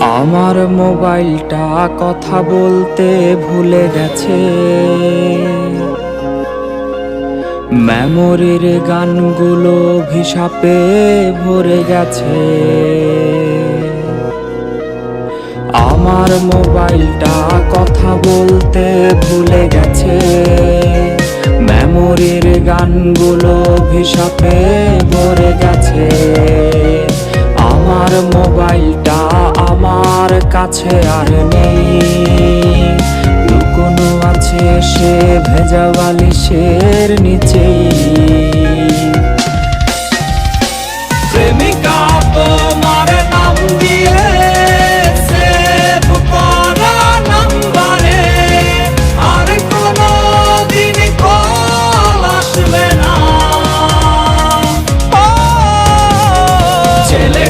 আমার মোবাইলটা কথা বলতে ভুলে গেছে, মেমোরির গানগুলো ভিসাপে ভরে গেছে। আমার মোবাইলটা কথা বলতে ভুলে গেছে, মেমোরির গানগুলো ভিসাপে ভরে গেছে। আমার মোবাইলটা আমার কাছে আর নেই, লুকোনো আছে সে ভেজা বালিশের নিচেই। প্রেমিকা তোমার নাম দিয়ে সেভ করা নাম্বারে আর কোনো দিন কল আসবে না। ছেলে